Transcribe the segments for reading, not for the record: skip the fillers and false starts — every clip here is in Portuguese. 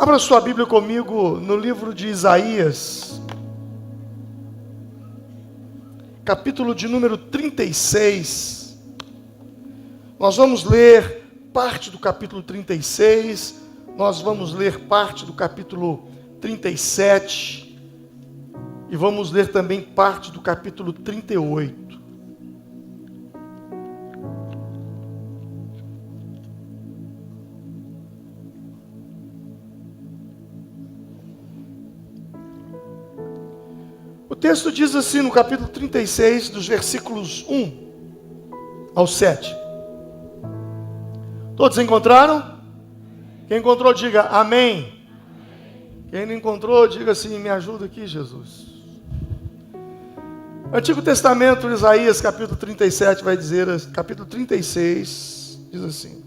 Abra sua Bíblia comigo no livro de Isaías, capítulo de número 36. Nós vamos ler parte do capítulo 36, nós vamos ler parte do capítulo 37 e vamos ler também parte do capítulo 38. O texto diz assim no capítulo 36, dos versículos 1 ao 7. Todos encontraram? Quem encontrou, diga amém. Quem não encontrou, diga assim: me ajuda aqui, Jesus. Antigo Testamento, Isaías, capítulo 37, vai dizer, capítulo 36, diz assim: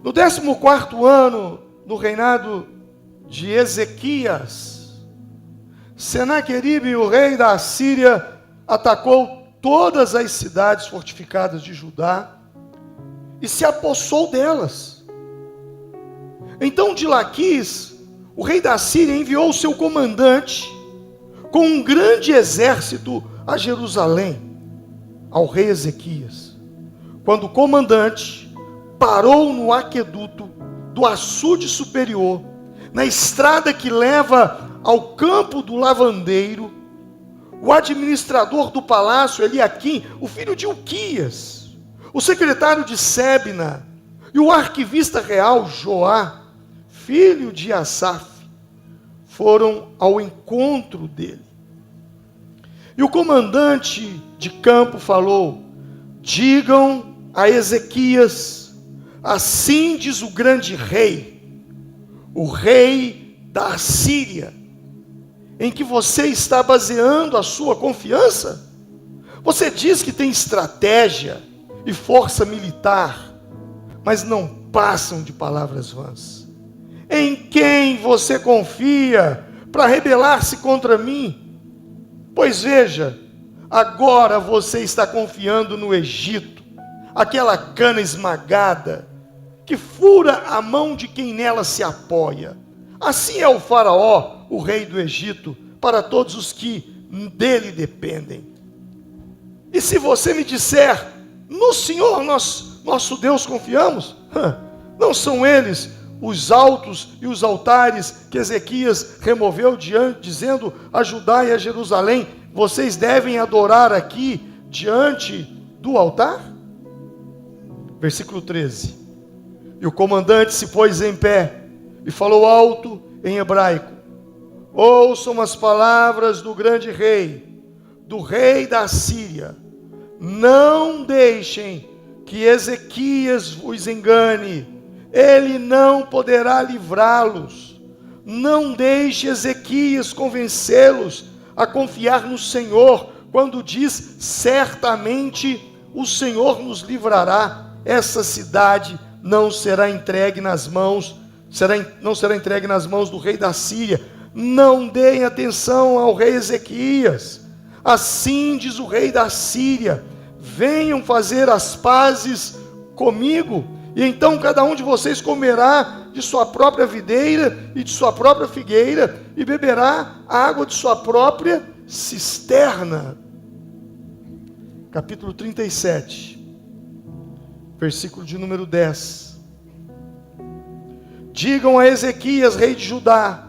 no 14º ano, no reinado de Ezequias, Senaqueribe, o rei da Assíria, atacou todas as cidades fortificadas de Judá e se apossou delas. Então Laquis, o rei da Síria, enviou seu comandante com um grande exército a Jerusalém, ao rei Ezequias. Quando o comandante parou no aqueduto do açude superior, na estrada que leva ao campo do lavandeiro, o administrador do palácio, Eliaquim, o filho de Uquias, o secretário de Sebna e o arquivista real, Joá, filho de Asaf, foram ao encontro dele. E o comandante de campo falou: digam a Ezequias, assim diz o grande rei, o rei da Assíria, em que você está baseando a sua confiança? Você diz que tem estratégia e força militar, mas não passam de palavras vãs. Em quem você confia para rebelar-se contra mim? Pois veja, agora você está confiando no Egito, aquela cana esmagada, que fura a mão de quem nela se apoia. Assim é o faraó, o rei do Egito, para todos os que dele dependem. E se você me disser: no Senhor nosso Deus confiamos, não são eles os altos e os altares que Ezequias removeu dizendo a Judá e a Jerusalém: vocês devem adorar aqui diante do altar? Versículo 13. E o comandante se pôs em pé e falou alto em hebraico: ouçam as palavras do grande rei, do rei da Síria. Não deixem que Ezequias vos engane, ele não poderá livrá-los. Não deixe Ezequias convencê-los a confiar no Senhor, quando diz: certamente o Senhor nos livrará. Essa cidade não será entregue nas mãos do rei da Síria. Não deem atenção ao rei Ezequias. Assim diz o rei da Síria: venham fazer as pazes comigo, e então cada um de vocês comerá de sua própria videira e de sua própria figueira, e beberá a água de sua própria cisterna. Capítulo 37, versículo de número 10. Digam a Ezequias, rei de Judá: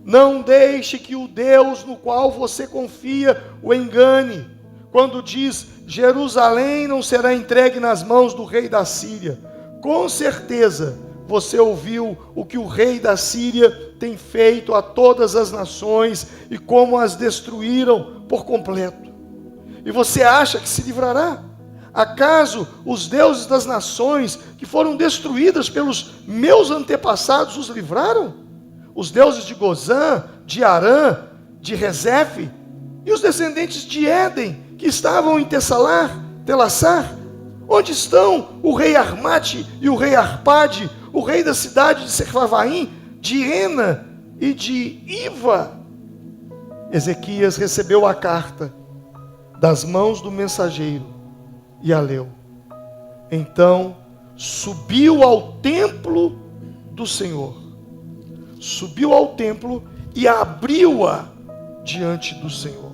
não deixe que o Deus no qual você confia o engane, quando diz: Jerusalém não será entregue nas mãos do rei da Síria. Com certeza você ouviu o que o rei da Síria tem feito a todas as nações e como as destruíram por completo. E você acha que se livrará? Acaso os deuses das nações que foram destruídas pelos meus antepassados os livraram? Os deuses de Gozã, de Arã, de Rezefe, e os descendentes de Éden, que estavam em Telassar? Onde estão o rei Armate e o rei Arpade, o rei da cidade de Sefarvaim, de Ena e de Iva? Ezequias recebeu a carta das mãos do mensageiro e a leu. Então subiu ao templo do Senhor, subiu ao templo e abriu-a diante do Senhor.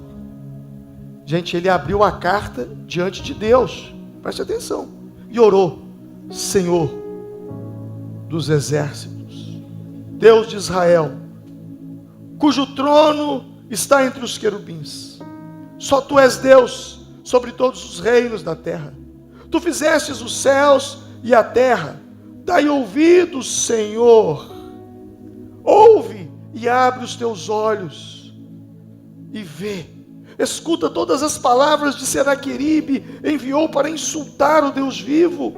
Gente, ele abriu a carta diante de Deus, preste atenção, e orou: Senhor dos exércitos, Deus de Israel, cujo trono está entre os querubins, só tu és Deus sobre todos os reinos da terra. Tu fizestes os céus e a terra. Dai ouvidos, Senhor. Ouve e abre os teus olhos e vê. Escuta todas as palavras de Senaqueribe enviou para insultar o Deus vivo.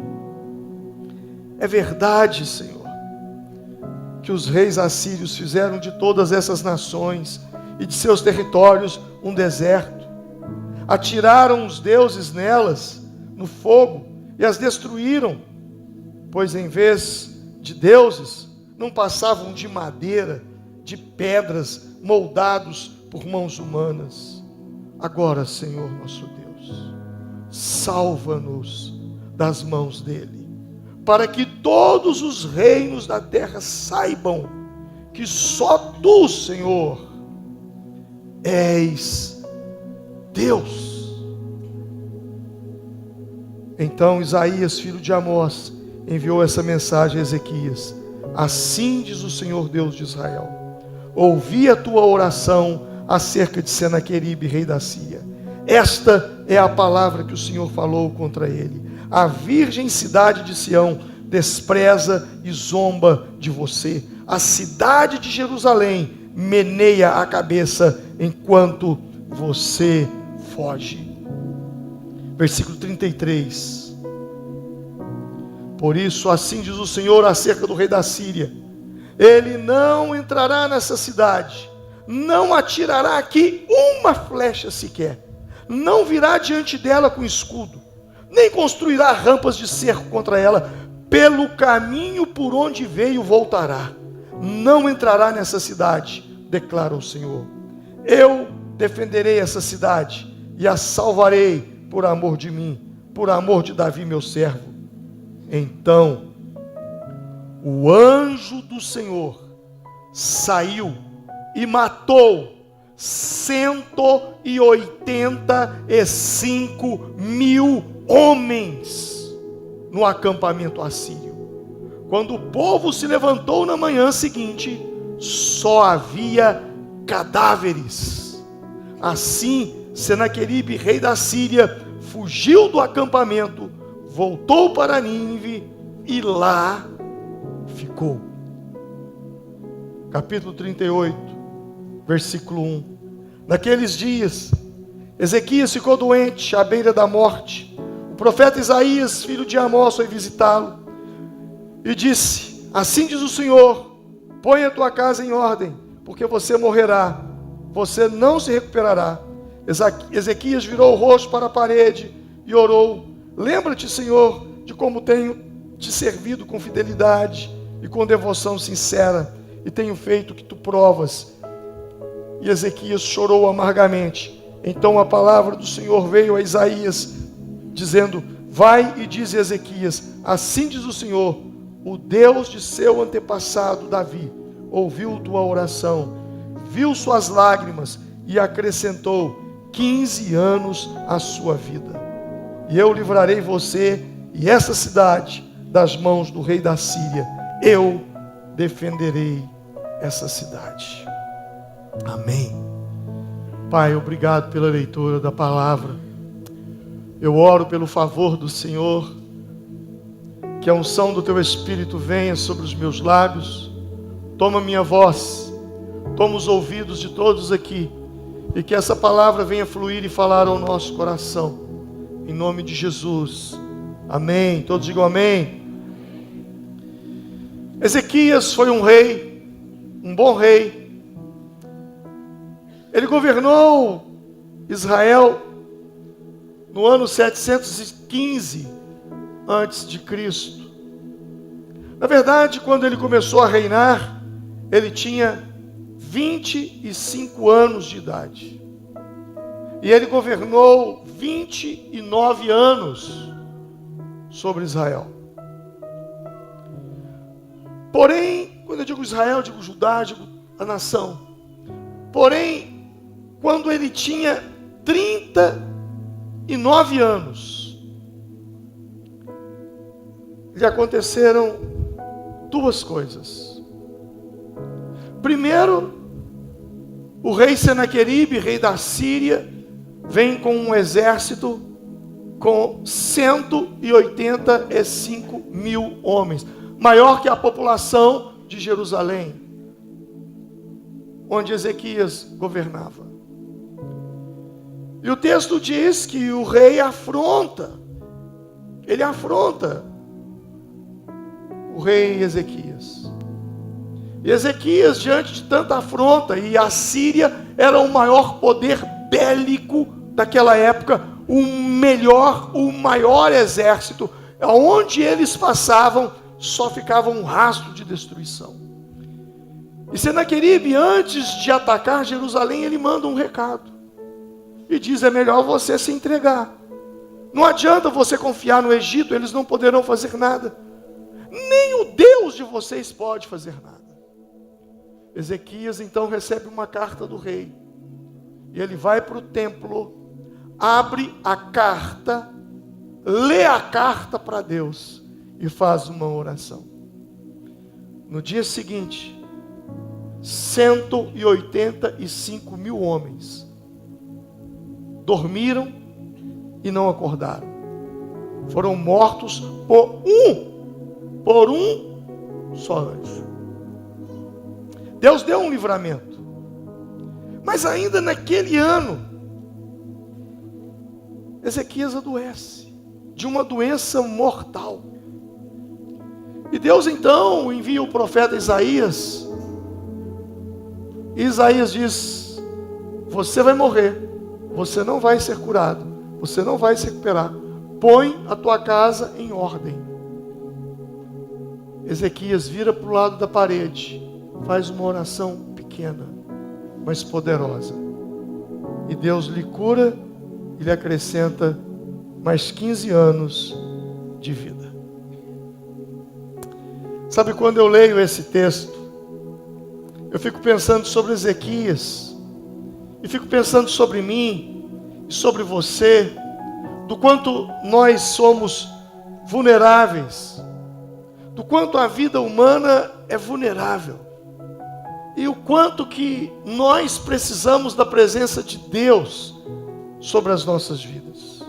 É verdade, Senhor, que os reis assírios fizeram de todas essas nações e de seus territórios um deserto. Atiraram os deuses nelas no fogo e as destruíram, pois em vez de deuses, não passavam de madeira, de pedras moldados por mãos humanas. Agora, Senhor nosso Deus, salva-nos das mãos dele, para que todos os reinos da terra saibam que só tu, Senhor, és Deus. Então Isaías, filho de Amós, enviou essa mensagem a Ezequias: assim diz o Senhor Deus de Israel: ouvi a tua oração acerca de Senaqueribe, rei da Síria. Esta é a palavra que o Senhor falou contra ele. A virgem cidade de Sião despreza e zomba de você. A cidade de Jerusalém meneia a cabeça enquanto você foge. Versículo 33. Por isso, assim diz o Senhor acerca do rei da Síria: ele não entrará nessa cidade, não atirará aqui uma flecha sequer, não virá diante dela com escudo, nem construirá rampas de cerco contra ela. Pelo caminho por onde veio voltará, não entrará nessa cidade, declara o Senhor. Eu defenderei essa cidade e a salvarei por amor de mim, por amor de Davi meu servo. Então o anjo do Senhor saiu e matou 185.000 homens no acampamento assírio. Quando o povo se levantou na manhã seguinte, só havia cadáveres. Assim, Senaqueribe, rei da Síria, fugiu do acampamento, voltou para Nínive e lá ficou. Capítulo 38, versículo 1. Naqueles dias, Ezequias ficou doente, à beira da morte. O profeta Isaías, filho de Amós, foi visitá-lo e disse: assim diz o Senhor: põe a tua casa em ordem, porque você morrerá, você não se recuperará. Ezequias virou o rosto para a parede e orou: lembra-te, Senhor, de como tenho te servido com fidelidade e com devoção sincera, e tenho feito o que tu provas. E Ezequias chorou amargamente. Então a palavra do Senhor veio a Isaías, dizendo: vai e diz a Ezequias: assim diz o Senhor, o Deus de seu antepassado Davi ouviu tua oração, viu suas lágrimas e acrescentou 15 anos à sua vida. E eu livrarei você e essa cidade das mãos do rei da Síria. Eu defenderei essa cidade. Amém. Pai, obrigado pela leitura da palavra. Eu oro pelo favor do Senhor, que a unção do teu Espírito venha sobre os meus lábios. Toma minha voz, toma os ouvidos de todos aqui, e que essa palavra venha fluir e falar ao nosso coração, em nome de Jesus. Amém. Todos digam amém. Ezequias foi um rei, um bom rei. Ele governou Israel no ano 715 antes de Cristo. Na verdade, quando ele começou a reinar, ele tinha 25 anos de idade. E ele governou 29 anos sobre Israel. Porém, Quando eu digo Israel, eu digo Judá, eu digo a nação. Porém, quando ele tinha 39 anos, lhe aconteceram duas coisas. Primeiro, o rei Senaqueribe, rei da Síria, vem com um exército com 185 mil homens, maior que a população de Jerusalém, onde Ezequias governava. E o texto diz que o rei afronta o rei Ezequias. E Ezequias, diante de tanta afronta, e a Síria era o maior poder bélico daquela época, o maior exército, onde eles passavam, só ficava um rastro de destruição. E Senaqueribe, antes de atacar Jerusalém, ele manda um recado, e diz: é melhor você se entregar, não adianta você confiar no Egito, eles não poderão fazer nada, nem o Deus de vocês pode fazer nada. Ezequias então recebe uma carta do rei, e ele vai para o templo, abre a carta, lê a carta para Deus e faz uma oração. No dia seguinte, 185 mil homens dormiram e não acordaram. Foram mortos por um só anjo. Deus deu um livramento. Mas ainda naquele ano, Ezequias adoece de uma doença mortal. E Deus então envia o profeta Isaías. E Isaías diz: você vai morrer, você não vai ser curado, você não vai se recuperar. Põe a tua casa em ordem. Ezequias vira para o lado da parede, faz uma oração pequena, mas poderosa. E Deus lhe cura e lhe acrescenta mais 15 anos de vida. Sabe, quando eu leio esse texto, eu fico pensando sobre Ezequias, e fico pensando sobre mim e sobre você, do quanto nós somos vulneráveis, do quanto a vida humana é vulnerável, e o quanto que nós precisamos da presença de Deus sobre as nossas vidas.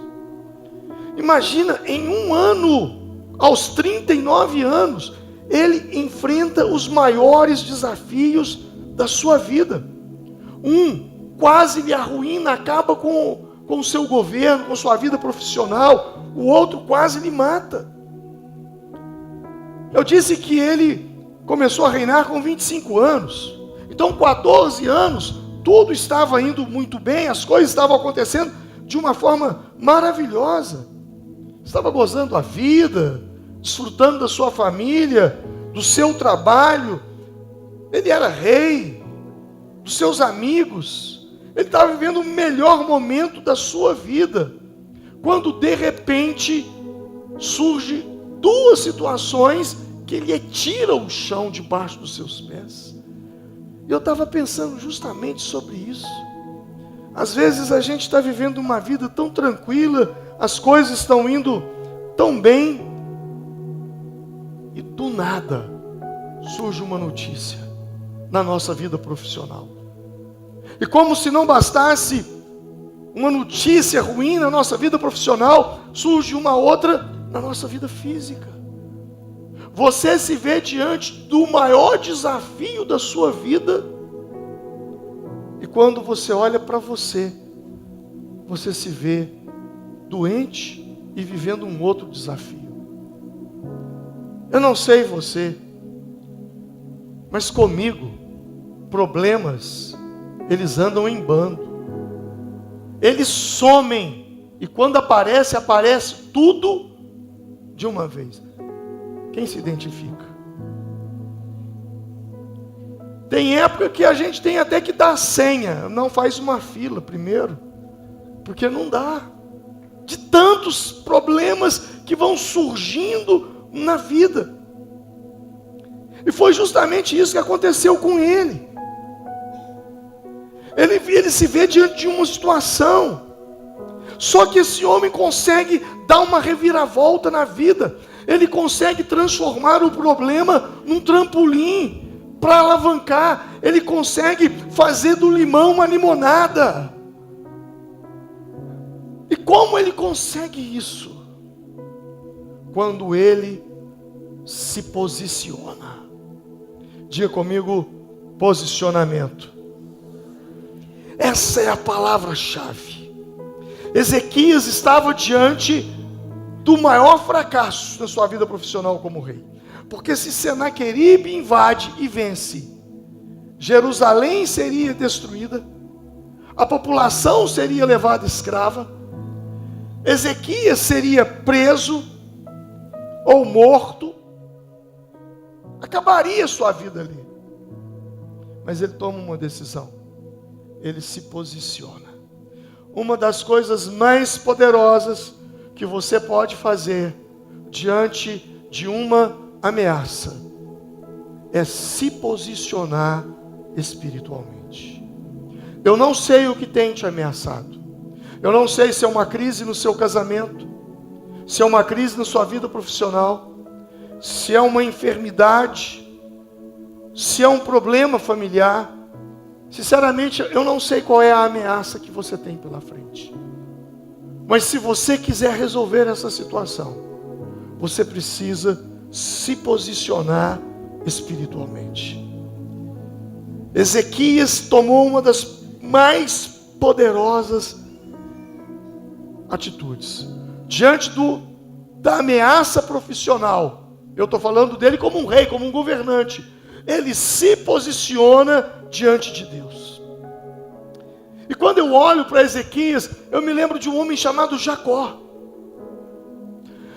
Imagina, em um ano, aos 39 anos, ele enfrenta os maiores desafios da sua vida. Um quase lhe arruína, acaba com o seu governo, com sua vida profissional. O outro quase lhe mata. Eu disse que ele começou a reinar com 25 anos. Então, 14 anos, tudo estava indo muito bem, as coisas estavam acontecendo de uma forma maravilhosa. Estava gozando a vida, desfrutando da sua família, do seu trabalho. Ele era rei, dos seus amigos. Ele estava vivendo o melhor momento da sua vida, quando de repente surge duas situações que lhe tiram o chão debaixo dos seus pés. E eu estava pensando justamente sobre isso. Às vezes a gente está vivendo uma vida tão tranquila, as coisas estão indo tão bem, e do nada surge uma notícia na nossa vida profissional. E como se não bastasse uma notícia ruim na nossa vida profissional, surge uma outra na nossa vida física. Você se vê diante do maior desafio da sua vida, e quando você olha para você, você se vê doente e vivendo um outro desafio. Eu não sei você, mas comigo, problemas, eles andam em bando. Eles somem, e quando aparece tudo de uma vez. Quem se identifica? Tem época que a gente tem até que dar senha, não faz uma fila primeiro, porque não dá. De tantos problemas que vão surgindo na vida. E foi justamente isso que aconteceu com ele. Ele se vê diante de uma situação. Só que esse homem consegue dar uma reviravolta na vida. Ele consegue transformar o problema num trampolim para alavancar. Ele consegue fazer do limão uma limonada. E como ele consegue isso? Quando ele se posiciona. Diga comigo, posicionamento. Essa é a palavra-chave. Ezequias estava diante do maior fracasso na sua vida profissional como rei. Porque se Senaqueribe invade e vence, Jerusalém seria destruída, a população seria levada escrava, Ezequias seria preso ou morto, acabaria sua vida ali. Mas ele toma uma decisão, ele se posiciona. Uma das coisas mais poderosas que você pode fazer diante de uma ameaça é se posicionar espiritualmente. Eu não sei o que tem te ameaçado. Eu não sei se é uma crise no seu casamento, se é uma crise na sua vida profissional, se é uma enfermidade, se é um problema familiar. Sinceramente, eu não sei qual é a ameaça que você tem pela frente. Mas se você quiser resolver essa situação, você precisa se posicionar espiritualmente. Ezequias tomou uma das mais poderosas atitudes. Diante da ameaça profissional, eu estou falando dele como um rei, como um governante. Ele se posiciona diante de Deus. E quando eu olho para Ezequias, eu me lembro de um homem chamado Jacó.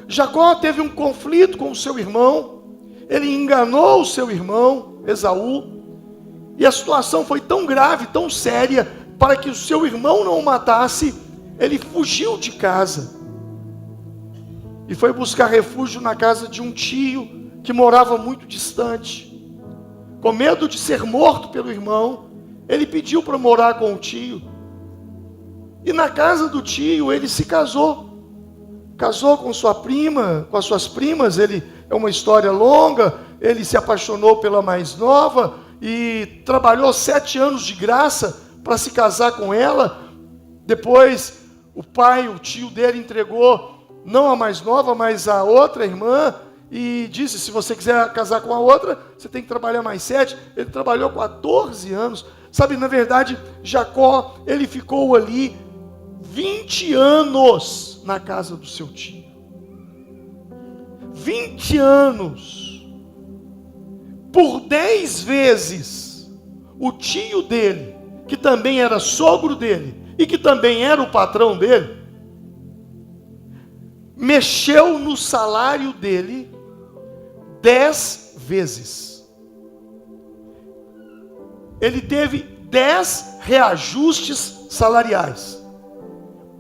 Jacó teve um conflito com o seu irmão. Ele enganou o seu irmão, Esaú. E a situação foi tão grave, tão séria, para que o seu irmão não o matasse, ele fugiu de casa. E foi buscar refúgio na casa de um tio, que morava muito distante. Com medo de ser morto pelo irmão, ele pediu para morar com o tio. E na casa do tio ele se casou. Casou com sua prima, com as suas primas. É uma história longa. Ele se apaixonou pela mais nova e trabalhou 7 anos de graça para se casar com ela. Depois o tio dele entregou não a mais nova, mas a outra irmã. E disse, se você quiser casar com a outra, você tem que trabalhar mais 7. Ele trabalhou 14 anos. Sabe, na verdade, Jacó, ele ficou ali 20 anos na casa do seu tio. 20 anos. Por 10 vezes, o tio dele, que também era sogro dele, e que também era o patrão dele, mexeu no salário dele 10 vezes. Ele teve 10 reajustes salariais.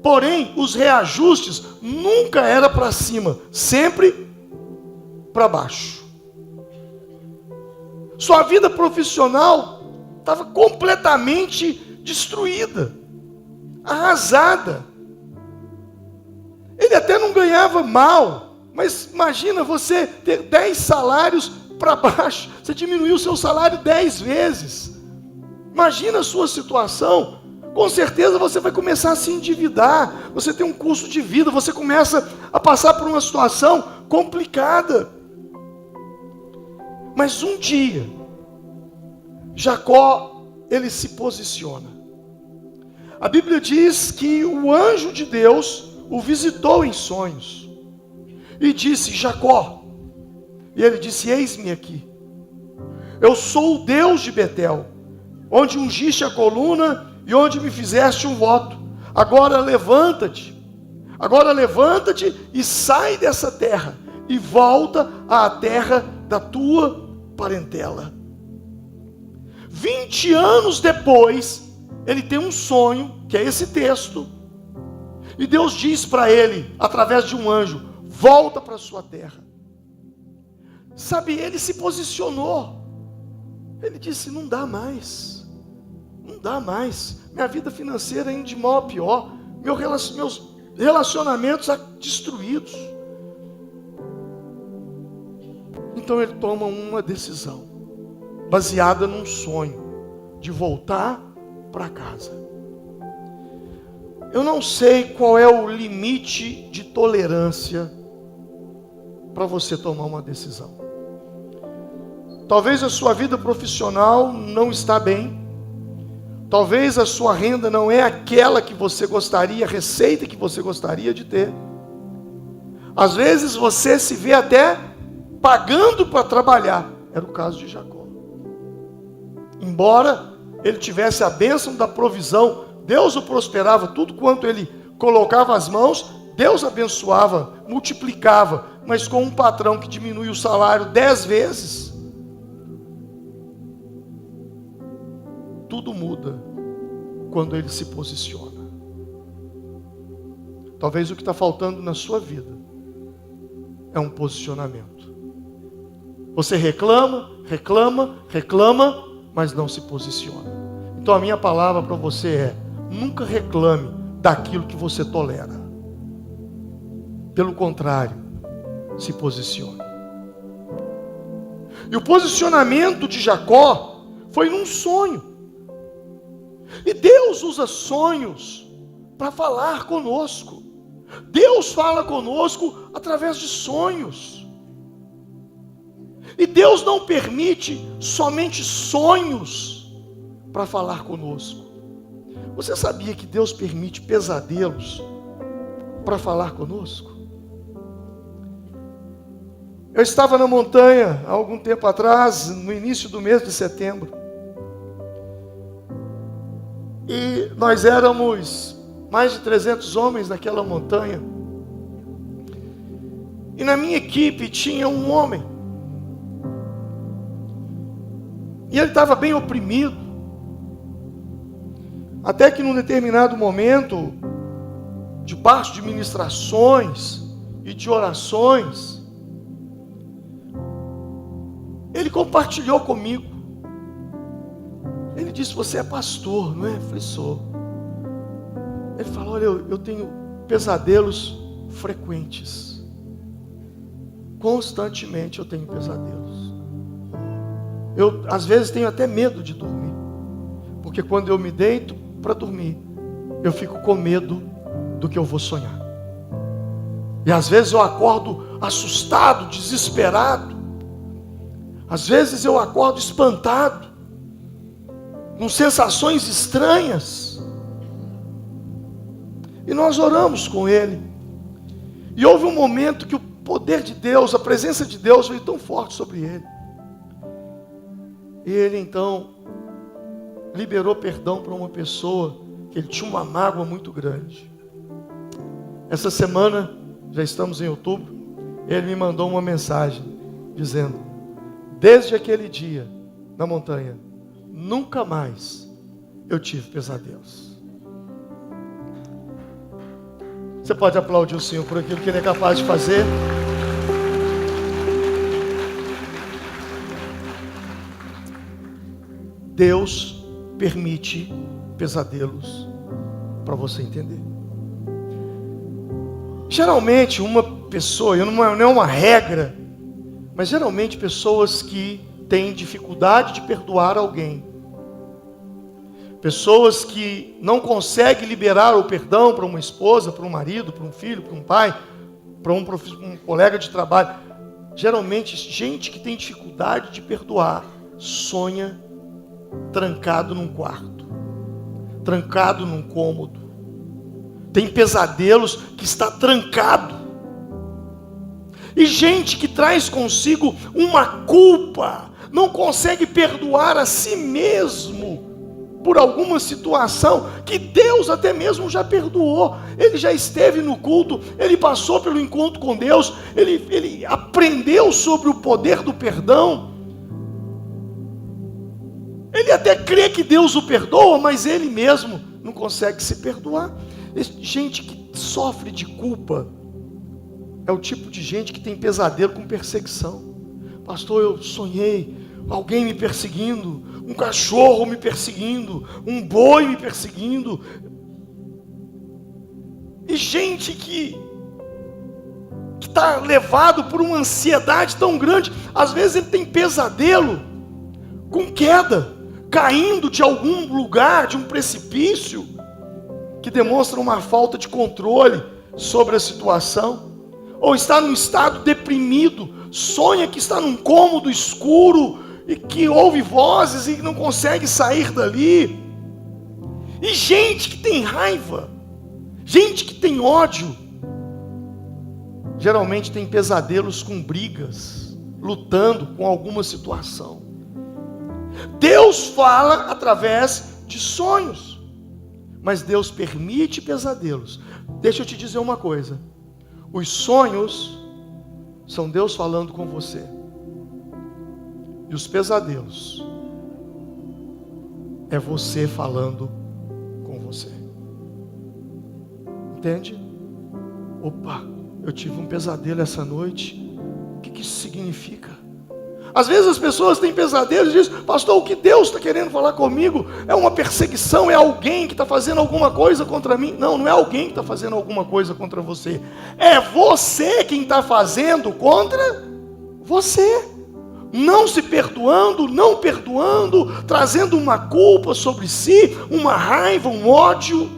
Porém, os reajustes nunca era para cima, sempre para baixo. Sua vida profissional estava completamente destruída, arrasada. Ele até não ganhava mal, mas imagina você ter 10 salários para baixo. Você diminuiu o seu salário 10 vezes. Imagina a sua situação. Com certeza você vai começar a se endividar. Você tem um custo de vida. Você começa a passar por uma situação complicada. Mas um dia, Jacó, ele se posiciona. A Bíblia diz que o anjo de Deus o visitou em sonhos e disse: Jacó. E ele disse: eis-me aqui. Eu sou o Deus de Betel, onde ungiste a coluna e onde me fizeste um voto. Agora levanta-te e sai dessa terra e volta à terra da tua parentela. 20 anos depois, ele tem um sonho, que é esse texto, e Deus diz para ele, através de um anjo: volta para a sua terra. Sabe, ele se posicionou. Ele disse: não dá mais. Não dá mais. Minha vida financeira é indo de mal a pior. Meus relacionamentos destruídos. Então ele toma uma decisão, baseada num sonho, de voltar para casa. Eu não sei qual é o limite de tolerância para você tomar uma decisão. Talvez a sua vida profissional não está bem. Talvez a sua renda não é aquela que você gostaria, a receita que você gostaria de ter. Às vezes você se vê até pagando para trabalhar. Era o caso de Jacó. Embora ele tivesse a bênção da provisão, Deus o prosperava, tudo quanto ele colocava as mãos, Deus abençoava, multiplicava, mas com um patrão que diminui o salário 10 vezes, tudo muda quando ele se posiciona. Talvez o que está faltando na sua vida é um posicionamento. Você reclama, mas não se posiciona. Então a minha palavra para você é: nunca reclame daquilo que você tolera. Pelo contrário, se posicione. E o posicionamento de Jacó foi num sonho. E Deus usa sonhos para falar conosco. Deus fala conosco através de sonhos. E Deus não permite somente sonhos para falar conosco. Você sabia que Deus permite pesadelos para falar conosco? Eu estava na montanha há algum tempo atrás, no início do mês de setembro. E nós éramos mais de 300 homens naquela montanha. E na minha equipe tinha um homem. E ele estava bem oprimido. Até que num determinado momento, debaixo de ministrações e de orações, ele compartilhou comigo. Ele disse: você é pastor, não é? Eu falei: sou. Ele falou: olha, eu tenho pesadelos frequentes. Constantemente eu tenho pesadelos. Eu às vezes tenho até medo de dormir. Porque quando eu me deito para dormir, eu fico com medo do que eu vou sonhar. E às vezes eu acordo assustado, desesperado. Às vezes eu acordo espantado, com sensações estranhas. E nós oramos com ele. E houve um momento que o poder de Deus, a presença de Deus veio tão forte sobre ele. E ele então liberou perdão para uma pessoa que ele tinha uma mágoa muito grande. Essa semana, já estamos em outubro, ele me mandou uma mensagem dizendo: desde aquele dia na montanha, nunca mais eu tive pesadelos. Você pode aplaudir o Senhor por aquilo que Ele é capaz de fazer? Deus permite pesadelos para você entender. Geralmente uma pessoa, não é uma regra, mas geralmente pessoas que têm dificuldade de perdoar alguém, pessoas que não conseguem liberar o perdão para uma esposa, para um marido, para um filho, para um pai, para um colega de trabalho, geralmente gente que tem dificuldade de perdoar, sonha trancado num quarto, trancado num cômodo, tem pesadelos que está trancado. E gente que traz consigo uma culpa, não consegue perdoar a si mesmo por alguma situação que Deus até mesmo já perdoou. Ele já esteve no culto, ele passou pelo encontro com Deus, ele aprendeu sobre o poder do perdão. Ele até crê que Deus o perdoa, mas ele mesmo não consegue se perdoar. Gente que sofre de culpa é o tipo de gente que tem pesadelo com perseguição. pastor, eu sonhei alguém me perseguindo, um cachorro me perseguindo, um boi me perseguindo. E gente que está levado por uma ansiedade tão grande, às vezes ele tem pesadelo com queda, caindo de algum lugar, de um precipício, que demonstra uma falta de controle sobre a situação, ou está num estado deprimido, sonha que está num cômodo escuro, e que ouve vozes e não consegue sair dali. E gente que tem raiva, gente que tem ódio, geralmente tem pesadelos com brigas, lutando com alguma situação. Deus fala através de sonhos, mas Deus permite pesadelos. Deixa eu te dizer uma coisa: os sonhos são Deus falando com você, e os pesadelos é você falando com você. Entende? Opa, eu tive um pesadelo essa noite. O que isso significa? Às vezes as pessoas têm pesadelos e dizem: pastor, o que Deus está querendo falar comigo é uma perseguição, é alguém que está fazendo alguma coisa contra mim. Não, não é alguém que está fazendo alguma coisa contra você, é você quem está fazendo contra você. Não se perdoando, não perdoando, trazendo uma culpa sobre si, uma raiva, um ódio.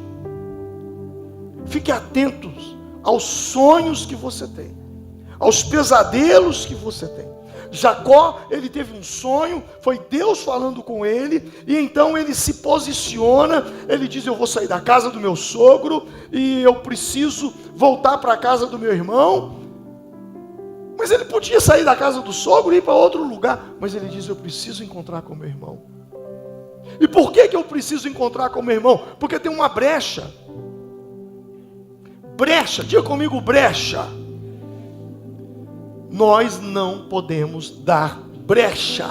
Fique atentos aos sonhos que você tem, aos pesadelos que você tem. Jacó, ele teve um sonho, foi Deus falando com ele, e então ele se posiciona, ele diz: eu vou sair da casa do meu sogro, e eu preciso voltar para a casa do meu irmão. Mas ele podia sair da casa do sogro e ir para outro lugar, mas ele diz: eu preciso encontrar com meu irmão. E por que eu preciso encontrar com meu irmão? Porque tem uma brecha. Brecha, diga comigo, brecha. Nós não podemos dar brecha.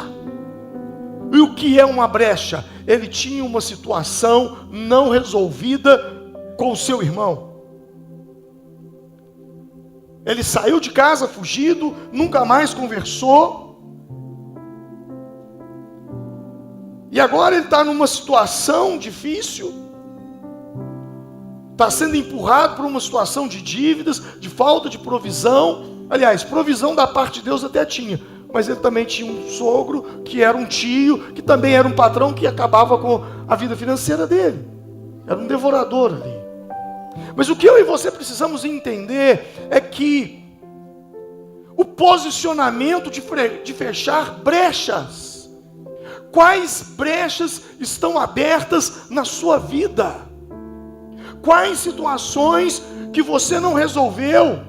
E o que é uma brecha? Ele tinha uma situação não resolvida com o seu irmão. Ele saiu de casa fugido, nunca mais conversou. E agora ele está numa situação difícil. Está sendo empurrado por uma situação de dívidas, de falta de provisão. Aliás, provisão da parte de Deus até tinha, mas ele também tinha um sogro, que era um tio, que também era um patrão, que acabava com a vida financeira dele. Era um devorador ali. Mas o que eu e você precisamos entender é que o posicionamento de fechar brechas. Quais brechas estão abertas na sua vida? Quais situações que você não resolveu?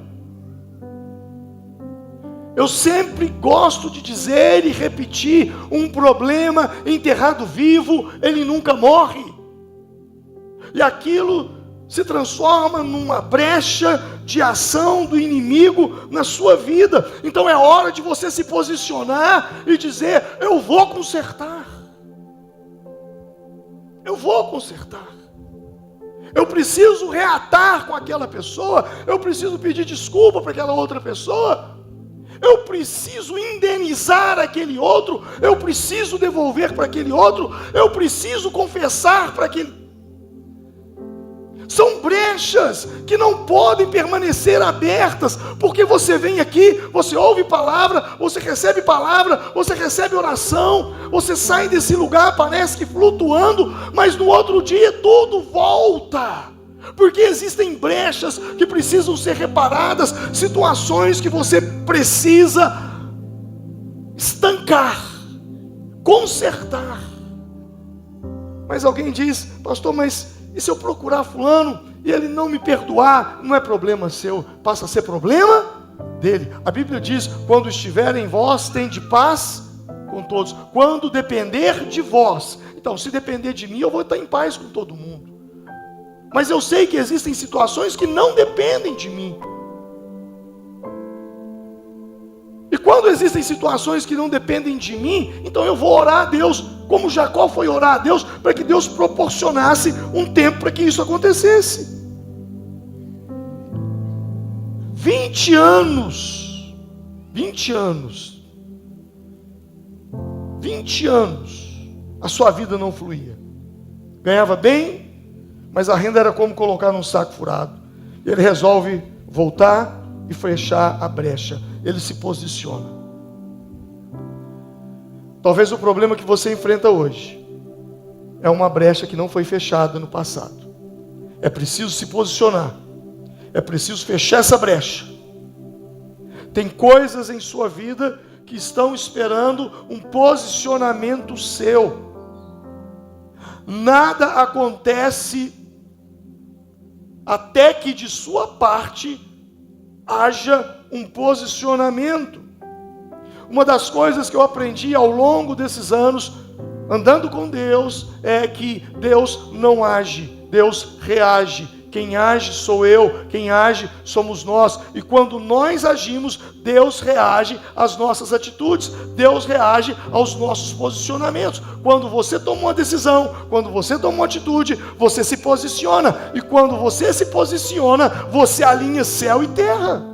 Eu sempre gosto de dizer e repetir: um problema enterrado vivo, ele nunca morre. E aquilo se transforma numa brecha de ação do inimigo na sua vida. Então é hora de você se posicionar e dizer: eu vou consertar. Eu vou consertar. Eu preciso reatar com aquela pessoa. Eu preciso pedir desculpa para aquela outra pessoa. Eu preciso indenizar aquele outro. Eu preciso devolver para aquele outro. Eu preciso confessar para aquele. São brechas que não podem permanecer abertas, porque você vem aqui, você ouve palavra, você recebe oração, você sai desse lugar, parece que flutuando, mas no outro dia tudo volta, porque existem brechas que precisam ser reparadas, situações que você precisa estancar, consertar. Mas alguém diz: pastor, mas e se eu procurar fulano e ele não me perdoar? Não é problema seu, passa a ser problema dele. A Bíblia diz: quando estiver em vós, tende paz com todos. Quando depender de vós. Então, se depender de mim, eu vou estar em paz com todo mundo. Mas eu sei que existem situações que não dependem de mim. E quando existem situações que não dependem de mim, então eu vou orar a Deus, como Jacó foi orar a Deus, para que Deus proporcionasse um tempo para que isso acontecesse. 20 anos 20 anos, a sua vida não fluía. Ganhava bem, mas a renda era como colocar num saco furado. Ele resolve voltar e fechar a brecha. Ele se posiciona. Talvez o problema que você enfrenta hoje é uma brecha que não foi fechada no passado. É preciso se posicionar. É preciso fechar essa brecha. Tem coisas em sua vida que estão esperando um posicionamento seu. Nada acontece até que de sua parte haja um posicionamento. Uma das coisas que eu aprendi ao longo desses anos, andando com Deus, é que Deus não age, Deus reage. Quem age sou eu, quem age somos nós. E quando nós agimos, Deus reage às nossas atitudes, Deus reage aos nossos posicionamentos. Quando você toma uma decisão, quando você toma uma atitude, você se posiciona. E quando você se posiciona, você alinha céu e terra.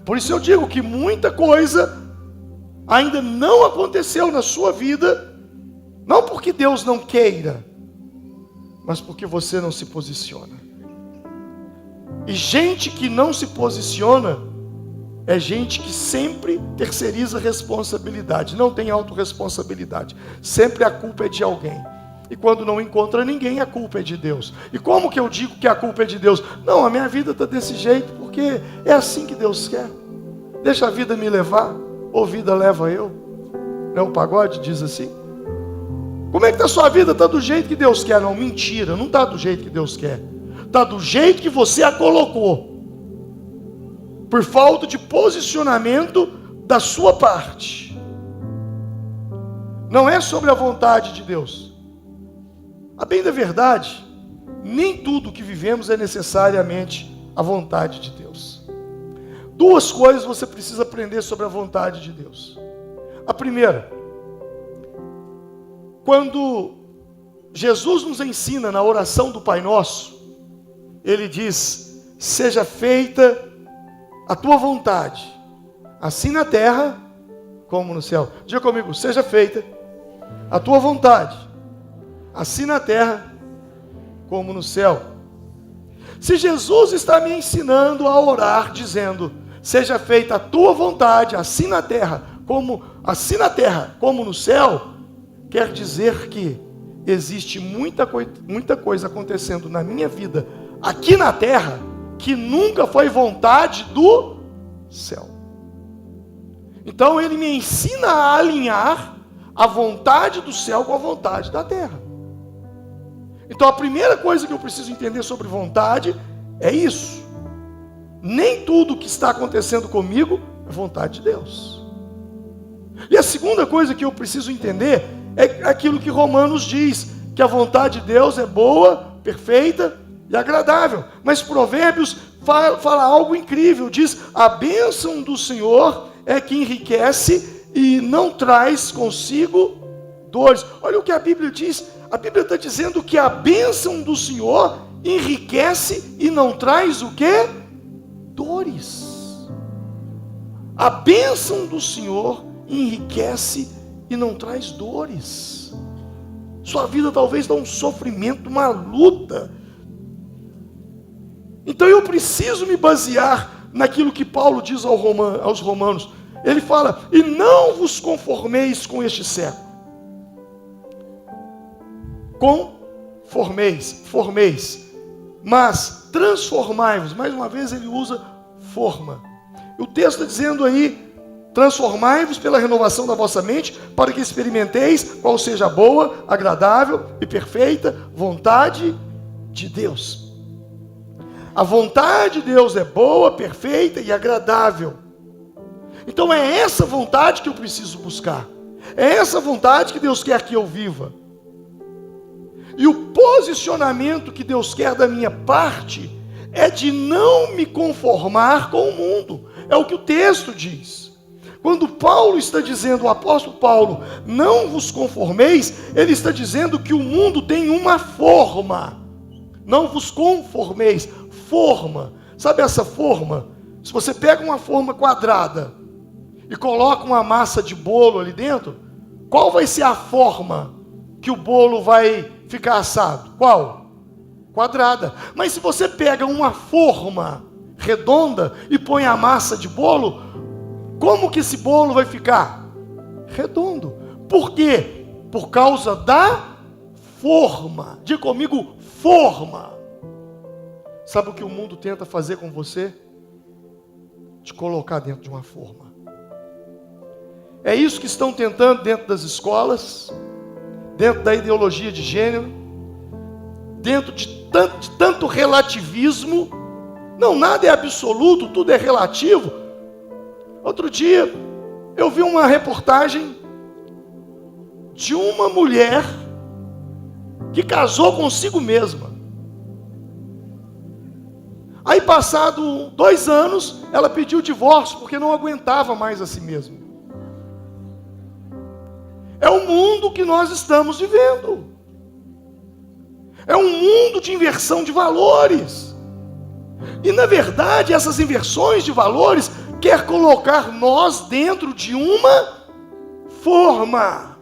Por isso eu digo que muita coisa ainda não aconteceu na sua vida, não porque Deus não queira, mas porque você não se posiciona. E gente que não se posiciona é gente que sempre terceiriza responsabilidade, não tem autorresponsabilidade. Sempre a culpa é de alguém. E quando não encontra ninguém, a culpa é de Deus. E como que eu digo que a culpa é de Deus? Não, a minha vida está desse jeito, porque é assim que Deus quer. Deixa a vida me levar, ou vida leva eu. Não é o pagode diz assim? Como é que a sua vida está do jeito que Deus quer? Não, mentira, não está do jeito que Deus quer. Está do jeito que você a colocou. Por falta de posicionamento da sua parte. Não é sobre a vontade de Deus. A bem da verdade, nem tudo que vivemos é necessariamente a vontade de Deus. Duas coisas você precisa aprender sobre a vontade de Deus. A primeira, quando Jesus nos ensina na oração do Pai Nosso, Ele diz: seja feita a tua vontade, assim na terra como no céu. Diga comigo: seja feita a tua vontade, assim na terra como no céu. Se Jesus está me ensinando a orar, dizendo: seja feita a tua vontade, assim na terra como no céu, quer dizer que existe muita coisa acontecendo na minha vida, aqui na terra, que nunca foi vontade do céu. Então ele me ensina a alinhar a vontade do céu com a vontade da terra. Então a primeira coisa que eu preciso entender sobre vontade é isso. Nem tudo que está acontecendo comigo é vontade de Deus. E a segunda coisa que eu preciso entender é aquilo que Romanos diz, que a vontade de Deus é boa, perfeita e agradável. Mas Provérbios fala algo incrível, diz: a bênção do Senhor é que enriquece e não traz consigo dores. Olha o que a Bíblia diz. A Bíblia está dizendo que a bênção do Senhor enriquece e não traz o quê? Dores. A bênção do Senhor enriquece e não traz dores. Sua vida talvez dá um sofrimento, uma luta. Então eu preciso me basear naquilo que Paulo diz aos romanos. Ele fala: e não vos conformeis com este século. Formeis, mas transformai-vos. Mais uma vez ele usa forma. O texto está dizendo aí: transformai-vos pela renovação da vossa mente, para que experimenteis qual seja a boa, agradável e perfeita vontade de Deus. A vontade de Deus é boa, perfeita e agradável. Então é essa vontade que eu preciso buscar. É essa vontade que Deus quer que eu viva. E o posicionamento que Deus quer da minha parte é de não me conformar com o mundo. É o que o texto diz. Quando Paulo está dizendo, o apóstolo Paulo, não vos conformeis, ele está dizendo que o mundo tem uma forma. Não vos conformeis, forma. Sabe essa forma? Se você pega uma forma quadrada e coloca uma massa de bolo ali dentro, qual vai ser a forma que o bolo vai ficar assado? Qual? Quadrada. Mas se você pega uma forma redonda e põe a massa de bolo, como que esse bolo vai ficar? Redondo. Por quê? Por causa da forma. Diga comigo, forma. Sabe o que o mundo tenta fazer com você? Te colocar dentro de uma forma. É isso que estão tentando dentro das escolas, dentro da ideologia de gênero, dentro de tanto relativismo. Não, nada é absoluto, tudo é relativo. Outro dia, eu vi uma reportagem de uma mulher que casou consigo mesma. Aí, passado 2 anos, ela pediu o divórcio porque não aguentava mais a si mesma. É o mundo que nós estamos vivendo. É um mundo de inversão de valores. E na verdade, essas inversões de valores quer colocar nós dentro de uma forma.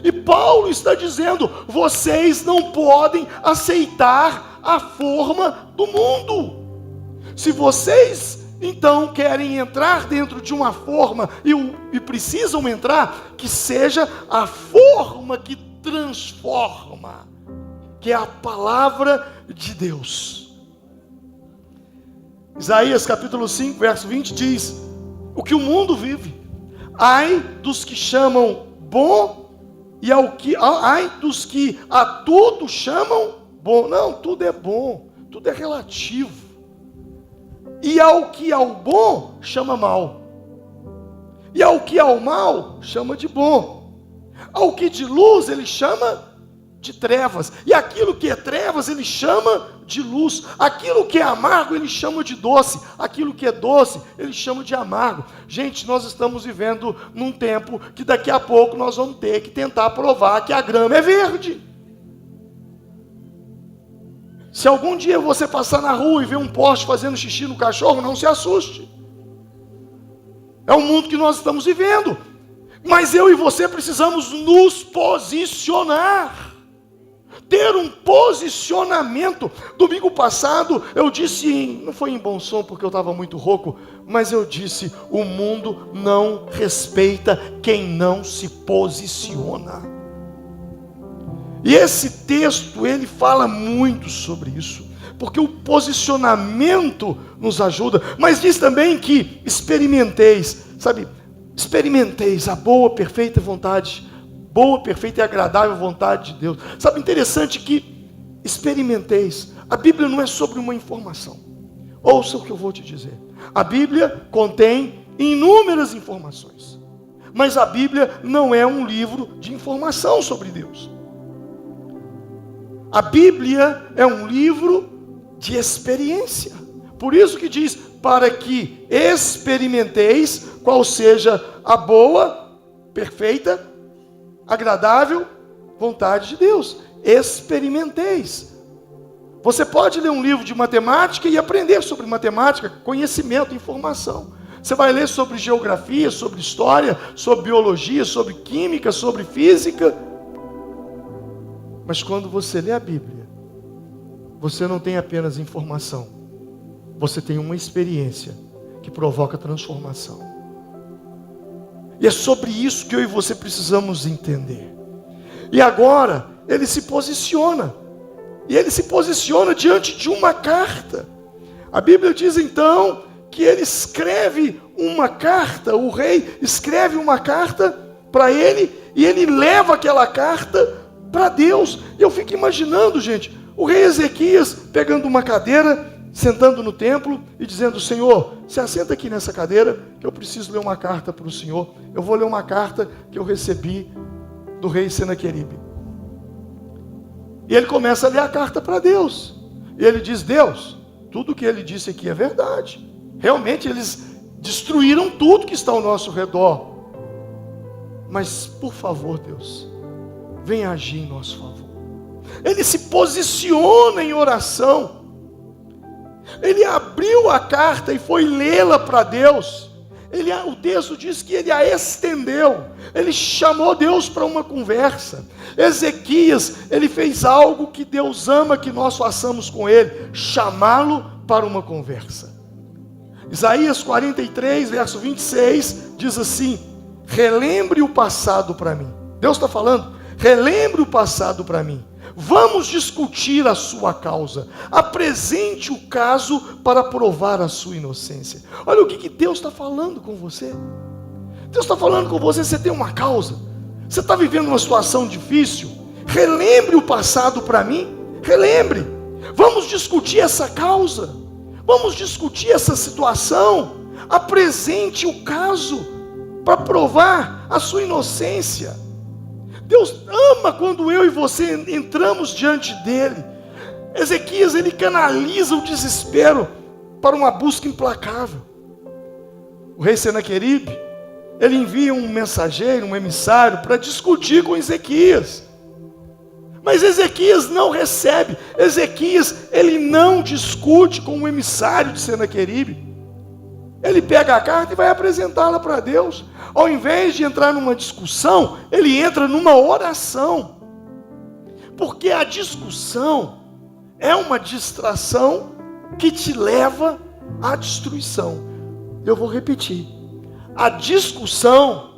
E Paulo está dizendo: vocês não podem aceitar a forma do mundo. Se vocês então querem entrar dentro de uma forma e precisam entrar, que seja a forma que transforma, que é a palavra de Deus. Isaías capítulo 5, verso 20 diz: o que o mundo vive, ai dos que chamam bom, e ai dos que a tudo chamam bom. Não, tudo é bom, tudo é relativo. E ao que ao bom chama mal, e ao que ao mal chama de bom, ao que de luz ele chama de trevas, e aquilo que é trevas ele chama de luz, aquilo que é amargo ele chama de doce, aquilo que é doce ele chama de amargo. Gente, nós estamos vivendo num tempo que daqui a pouco nós vamos ter que tentar provar que a grama é verde. Se algum dia você passar na rua e ver um poste fazendo xixi no cachorro, não se assuste. É o mundo que nós estamos vivendo. Mas eu e você precisamos nos posicionar. Ter um posicionamento. Domingo passado eu disse, não foi em bom som porque eu estava muito rouco, mas eu disse: o mundo não respeita quem não se posiciona. E esse texto, ele fala muito sobre isso, porque o posicionamento nos ajuda, mas diz também que experimenteis a boa, perfeita vontade, boa, perfeita e agradável vontade de Deus. Sabe, interessante que experimenteis, a Bíblia não é sobre uma informação. Ouça o que eu vou te dizer. A Bíblia contém inúmeras informações, mas a Bíblia não é um livro de informação sobre Deus. A Bíblia é um livro de experiência. Por isso que diz: para que experimenteis qual seja a boa, perfeita, agradável vontade de Deus. Experimenteis. Você pode ler um livro de matemática e aprender sobre matemática, conhecimento, informação. Você vai ler sobre geografia, sobre história, sobre biologia, sobre química, sobre física. Mas quando você lê a Bíblia, você não tem apenas informação, você tem uma experiência que provoca transformação. E é sobre isso que eu e você precisamos entender. E agora, ele se posiciona. E ele se posiciona diante de uma carta. A Bíblia diz então que ele escreve uma carta, o rei escreve uma carta para ele, e ele leva aquela carta para Deus. E eu fico imaginando, gente, o rei Ezequias pegando uma cadeira, sentando no templo e dizendo: Senhor, se assenta aqui nessa cadeira, que eu preciso ler uma carta para o Senhor. Eu vou ler uma carta que eu recebi do rei Senaqueribe. E ele começa a ler a carta para Deus. E ele diz: Deus, tudo que ele disse aqui é verdade. Realmente eles destruíram tudo que está ao nosso redor. Mas, por favor, Deus, venha agir em nosso favor. Ele se posiciona em oração. Ele abriu a carta e foi lê-la para Deus. o texto diz que ele a estendeu, ele chamou Deus para uma conversa. Ezequias, ele fez algo que Deus ama que nós façamos com ele, chamá-lo para uma conversa. Isaías 43, verso 26, diz assim: relembre o passado para mim. Deus está falando, relembre o passado para mim. Vamos discutir a sua causa. Apresente o caso para provar a sua inocência. Olha o que Deus está falando com você. Deus está falando com você, você tem uma causa. Você está vivendo uma situação difícil. Relembre o passado para mim. Relembre. Vamos discutir essa causa. Vamos discutir essa situação. Apresente o caso para provar a sua inocência. Deus ama quando eu e você entramos diante dele. Ezequias, ele canaliza o desespero para uma busca implacável. O rei Senaqueribe, ele envia um mensageiro, um emissário, para discutir com Ezequias. Mas Ezequias não recebe. Ezequias, ele não discute com o emissário de Senaqueribe. Ele pega a carta e vai apresentá-la para Deus. Ao invés de entrar numa discussão, ele entra numa oração. Porque a discussão é uma distração que te leva à destruição. Eu vou repetir. A discussão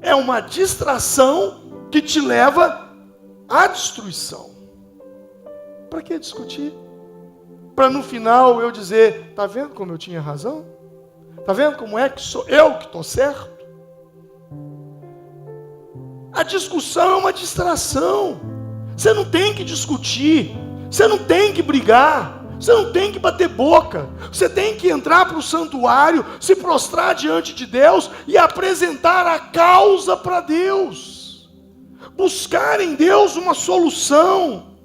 é uma distração que te leva à destruição. Para que discutir? Para no final eu dizer, está vendo como eu tinha razão? Está vendo como é que sou eu que estou certo? A discussão é uma distração. Você não tem que discutir. Você não tem que brigar. Você não tem que bater boca. Você tem que entrar para o santuário, se prostrar diante de Deus e apresentar a causa para Deus. Buscar em Deus uma solução.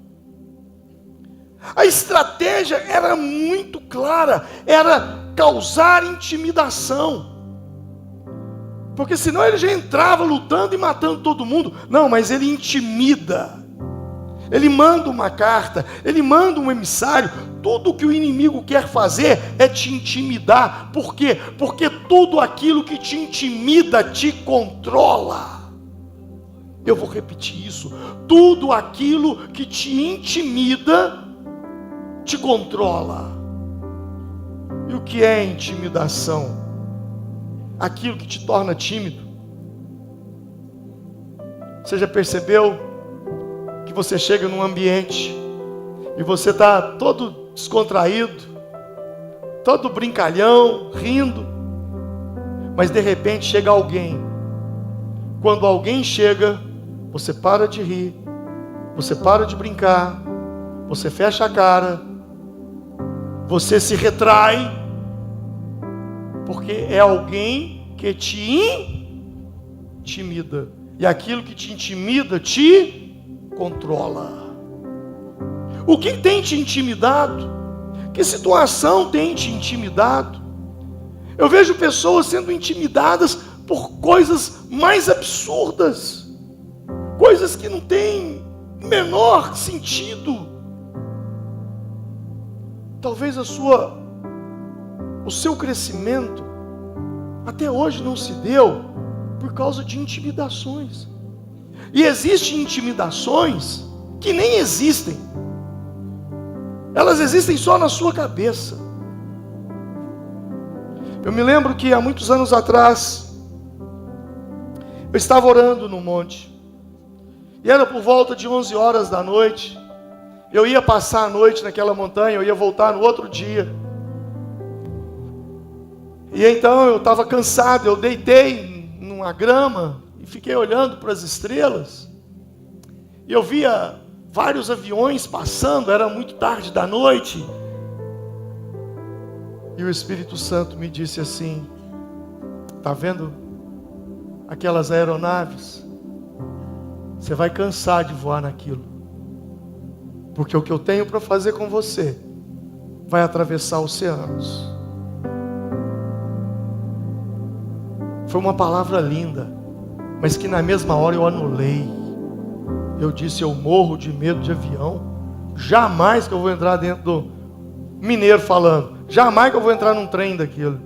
A estratégia era muito clara. Era causar intimidação. Porque senão ele já entrava lutando e matando todo mundo. Não, mas ele intimida. Ele manda uma carta, ele manda um emissário. Tudo que o inimigo quer fazer é te intimidar. Por quê? Porque tudo aquilo que te intimida te controla. Eu vou repetir isso. Tudo aquilo que te intimida te controla. E o que é intimidação? Aquilo que te torna tímido. Você já percebeu que você chega num ambiente e você está todo descontraído, todo brincalhão, rindo, mas de repente chega alguém. Quando alguém chega, você para de rir, você para de brincar, você fecha a cara, você se retrai, porque é alguém que te intimida. E aquilo que te intimida te controla. O que tem te intimidado? Que situação tem te intimidado? Eu vejo pessoas sendo intimidadas por coisas mais absurdas, coisas que não têm menor sentido. Talvez o seu crescimento até hoje não se deu por causa de intimidações. E existem intimidações que nem existem. Elas existem só na sua cabeça. Eu me lembro que há muitos anos atrás, eu estava orando no monte. E era por volta de 11 horas da noite. Eu ia passar a noite naquela montanha, eu ia voltar no outro dia. E então eu estava cansado, eu deitei numa grama e fiquei olhando para as estrelas. E eu via vários aviões passando, era muito tarde da noite. E o Espírito Santo me disse assim: está vendo aquelas aeronaves? Você vai cansar de voar naquilo. Porque o que eu tenho para fazer com você vai atravessar oceanos. Foi uma palavra linda, mas que na mesma hora eu anulei. Eu disse: eu morro de medo de avião. Jamais que eu vou entrar dentro do mineiro falando. Jamais que eu vou entrar num trem daquilo.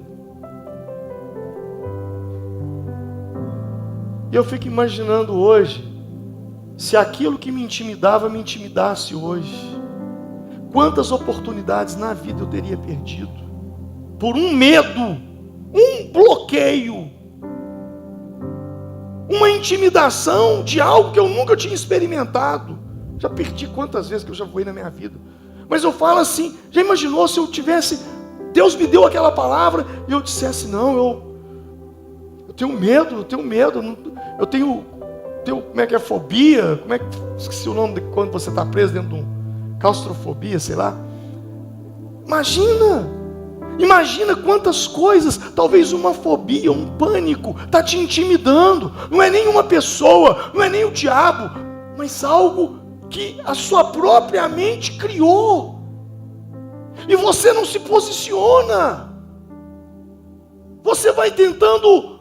E eu fico imaginando hoje, se aquilo que me intimidava me intimidasse hoje, quantas oportunidades na vida eu teria perdido por um medo, um bloqueio, uma intimidação de algo que eu nunca tinha experimentado. Já perdi quantas vezes que eu já voei na minha vida. Mas eu falo assim, já imaginou se eu tivesse, Deus me deu aquela palavra e eu dissesse, não, eu tenho medo, eu tenho, como é que é, fobia, esqueci o nome de quando você está preso dentro de claustrofobia, sei lá. Imagina quantas coisas, talvez uma fobia, um pânico, está te intimidando. Não é nem uma pessoa, não é nem o diabo, mas algo que a sua própria mente criou. E você não se posiciona. Você vai tentando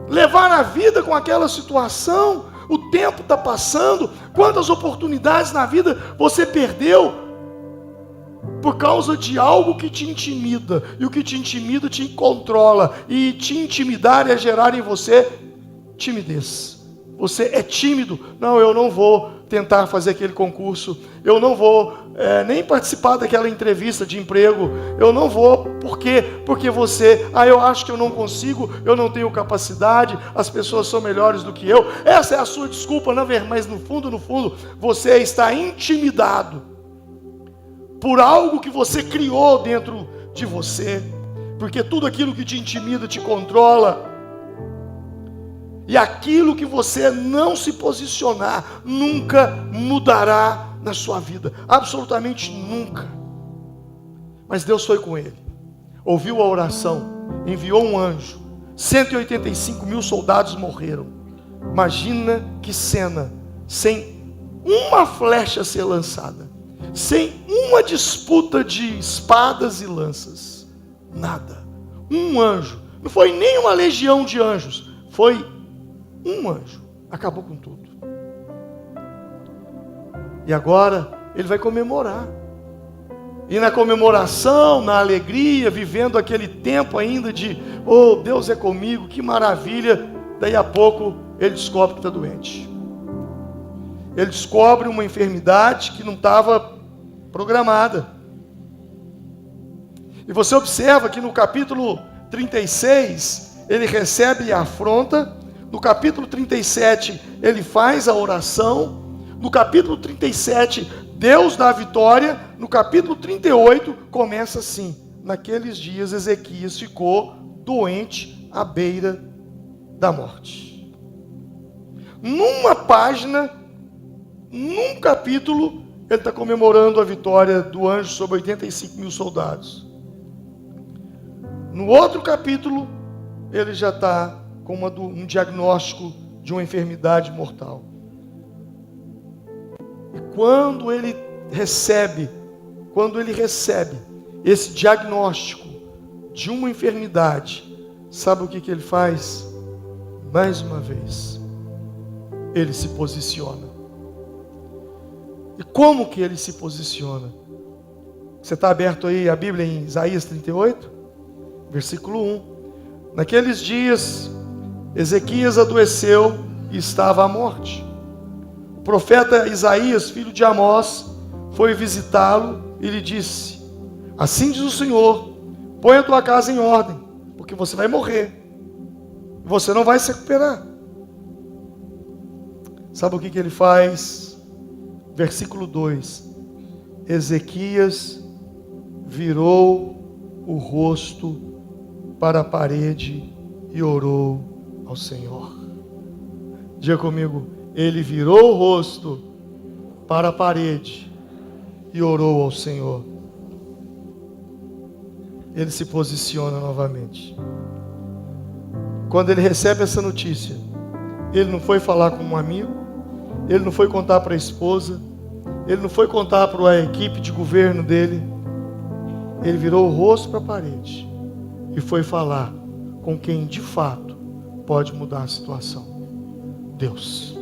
levar a vida com aquela situação. O tempo está passando. Quantas oportunidades na vida você perdeu por causa de algo que te intimida. E o que te intimida te controla. E te intimidar é gerar em você timidez. Você é tímido. Não, eu não vou tentar fazer aquele concurso. Eu não vou nem participar daquela entrevista de emprego. Eu não vou. Por quê? Porque você, eu acho que eu não consigo, eu não tenho capacidade, as pessoas são melhores do que eu. Essa é a sua desculpa, mas no fundo, você está intimidado por algo que você criou dentro de você. Porque tudo aquilo que te intimida te controla. E aquilo que você não se posicionar nunca mudará na sua vida. Absolutamente nunca. Mas Deus foi com ele. Ouviu a oração. Enviou um anjo. 185 mil soldados morreram. Imagina que cena. Sem uma flecha ser lançada. Sem uma disputa de espadas e lanças. Nada. Um anjo. Não foi nem uma legião de anjos. Foi um anjo. Acabou com tudo. E agora ele vai comemorar. E na comemoração, na alegria, vivendo aquele tempo ainda de, oh, Deus é comigo, que maravilha. Daí a pouco ele descobre que está doente. Ele descobre uma enfermidade que não estava programada. E você observa que no capítulo 36, ele recebe a afronta. No capítulo 37, ele faz a oração. No capítulo 37, Deus dá a vitória. No capítulo 38, começa assim. Naqueles dias, Ezequias ficou doente à beira da morte. Numa página, num capítulo, ele está comemorando a vitória do anjo sobre 85 mil soldados. No outro capítulo, ele já está com um diagnóstico de uma enfermidade mortal. E quando ele recebe esse diagnóstico de uma enfermidade, sabe o que ele faz? Mais uma vez, ele se posiciona. E como que ele se posiciona? Você está aberto aí a Bíblia em Isaías 38? Versículo 1. Naqueles dias, Ezequias adoeceu e estava à morte. O profeta Isaías, filho de Amós, foi visitá-lo e lhe disse: assim diz o Senhor, põe a tua casa em ordem, porque você vai morrer, você não vai se recuperar. Sabe o que ele faz? Versículo 2: Ezequias virou o rosto para a parede e orou ao Senhor. Diga comigo: ele virou o rosto para a parede e orou ao Senhor. Ele se posiciona novamente. Quando ele recebe essa notícia, ele não foi falar com um amigo, ele não foi contar para a esposa, ele não foi contar para a equipe de governo dele. Ele virou o rosto para a parede e foi falar com quem de fato pode mudar a situação: Deus.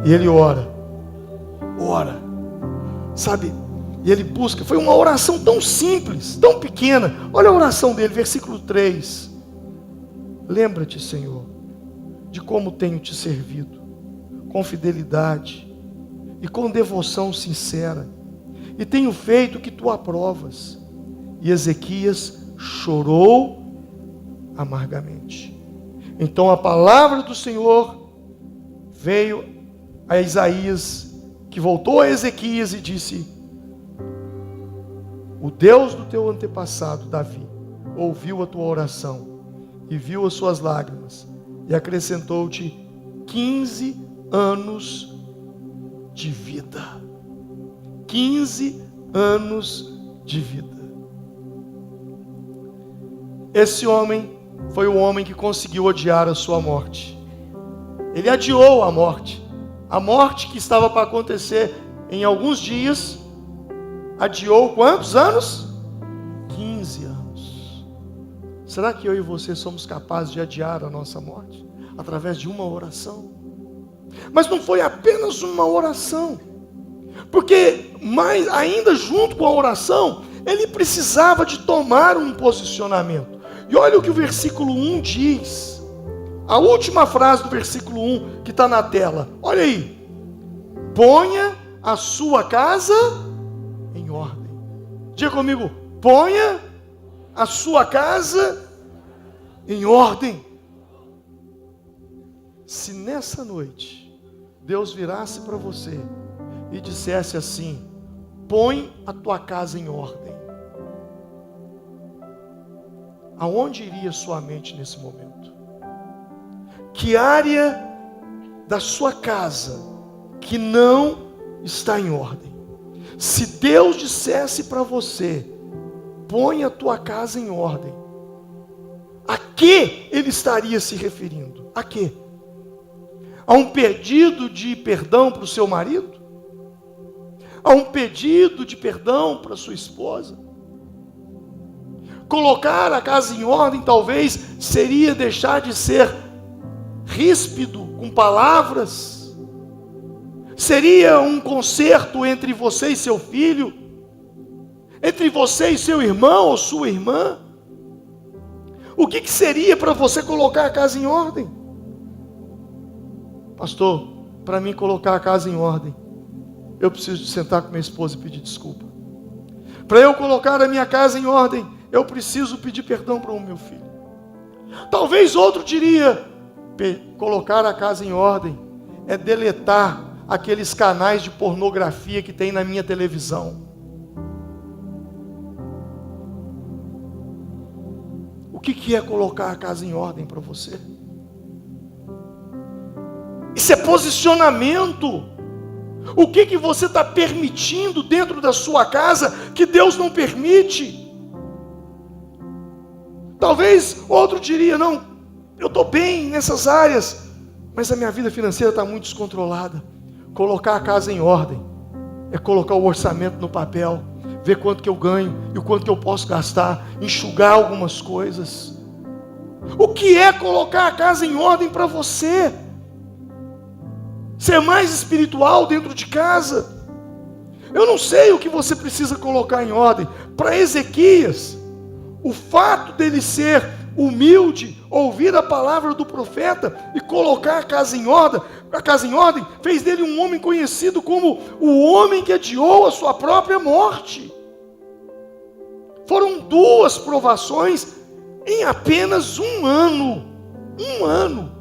E ele ora, sabe? E ele busca. Foi uma oração tão simples, tão pequena. Olha a oração dele, versículo 3: lembra-te, Senhor, de como tenho te servido, com fidelidade e com devoção sincera, e tenho feito o que tu aprovas. E Ezequias chorou amargamente. Então a palavra do Senhor veio a Isaías, que voltou a Ezequias e disse: o Deus do teu antepassado Davi ouviu a tua oração e viu as suas lágrimas, e acrescentou-te 15 anos de vida. 15 anos de vida. Esse homem foi o homem que conseguiu adiar a sua morte. Ele adiou a morte. A morte que estava para acontecer em alguns dias, adiou quantos anos? 15 anos. Será que eu e você somos capazes de adiar a nossa morte? Através de uma oração? Mas não foi apenas uma oração. Porque, mais ainda junto com a oração, ele precisava de tomar um posicionamento. E olha o que o versículo 1 diz. A última frase do versículo 1 que está na tela. Olha aí. Ponha a sua casa em ordem. Diga comigo. Ponha a sua casa em ordem. Se nessa noite Deus virasse para você e dissesse assim: põe a tua casa em ordem, aonde iria sua mente nesse momento? Que área da sua casa que não está em ordem? Se Deus dissesse para você: põe a tua casa em ordem, a que ele estaria se referindo? A quê? A um pedido de perdão para o seu marido? A um pedido de perdão para sua esposa? Colocar a casa em ordem talvez seria deixar de ser ríspido com palavras? Seria um conserto entre você e seu filho? Entre você e seu irmão ou sua irmã? O que seria para você colocar a casa em ordem? Pastor, para mim colocar a casa em ordem, eu preciso de sentar com minha esposa e pedir desculpa. Para eu colocar a minha casa em ordem, eu preciso pedir perdão para o meu filho. Talvez outro diria: colocar a casa em ordem é deletar aqueles canais de pornografia que tem na minha televisão. O que é colocar a casa em ordem para você? Isso é posicionamento. O que você está permitindo dentro da sua casa que Deus não permite? Talvez outro diria: não, eu estou bem nessas áreas, mas a minha vida financeira está muito descontrolada. Colocar a casa em ordem é colocar o orçamento no papel, ver quanto que eu ganho e o quanto que eu posso gastar, enxugar algumas coisas. O que é colocar a casa em ordem para você? Ser mais espiritual dentro de casa? Eu não sei o que você precisa colocar em ordem. Para Ezequias, o fato dele ser humilde, ouvir a palavra do profeta e colocar a casa em ordem, fez dele um homem conhecido como o homem que adiou a sua própria morte. Foram 2 provações em apenas um ano. Um ano.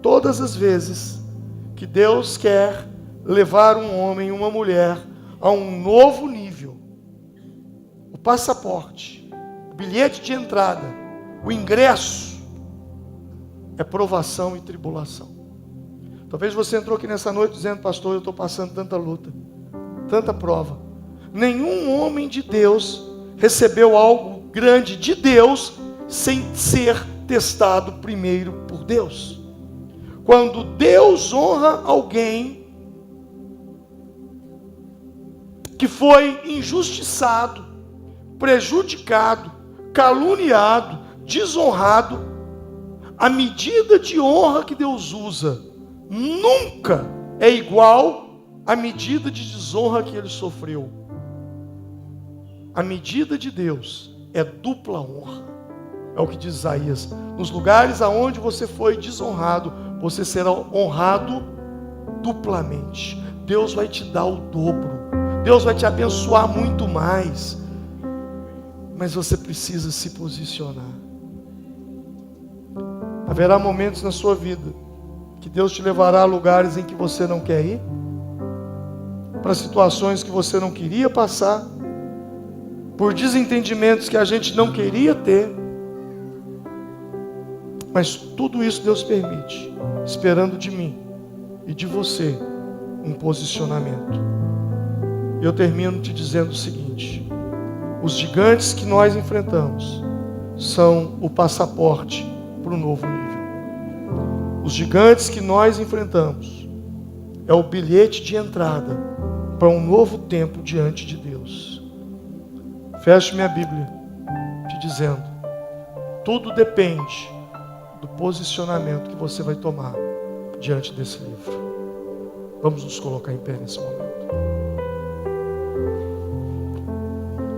Todas as vezes que Deus quer levar um homem e uma mulher a um novo nível, o passaporte, o bilhete de entrada, o ingresso, é provação e tribulação. Talvez você entrou aqui nessa noite dizendo: pastor, eu estou passando tanta luta, tanta prova. Nenhum homem de Deus recebeu algo grande de Deus sem ser testado primeiro por Deus. Quando Deus honra alguém que foi injustiçado, prejudicado, caluniado, desonrado, a medida de honra que Deus usa nunca é igual à medida de desonra que ele sofreu. A medida de Deus é dupla honra. É o que diz Isaías. Nos lugares aonde você foi desonrado, você será honrado duplamente. Deus vai te dar o dobro. Deus vai te abençoar muito mais. Mas você precisa se posicionar. Haverá momentos na sua vida que Deus te levará a lugares em que você não quer ir, para situações que você não queria passar, por desentendimentos que a gente não queria ter. Mas tudo isso Deus permite, esperando de mim e de você um posicionamento. Eu termino te dizendo o seguinte: os gigantes que nós enfrentamos são o passaporte para um novo nível. Os gigantes que nós enfrentamos é o bilhete de entrada para um novo tempo diante de Deus. Fecho minha Bíblia te dizendo: tudo depende do posicionamento que você vai tomar diante desse livro. Vamos nos colocar em pé nesse momento.